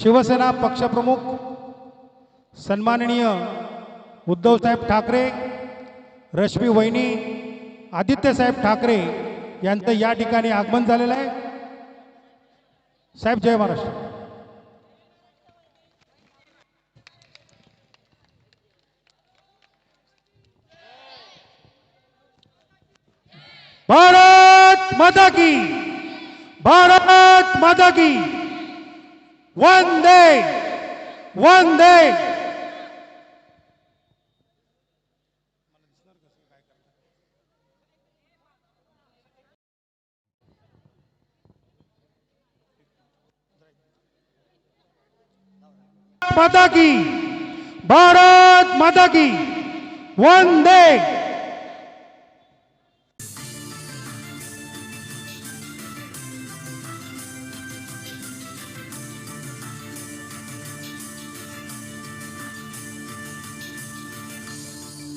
शिवसेना पक्षप्रमुख सन्माननीय उद्धव साहेब ठाकरे, रश्मी वहिनी, आदित्य साहेब ठाकरे यांचं या ठिकाणी आगमन झालेलं आहे। साहेब जय महाराष्ट्र। भारत माता की, भारत माता की, वंदे वंदे। माता की, भारत माता की, वंदे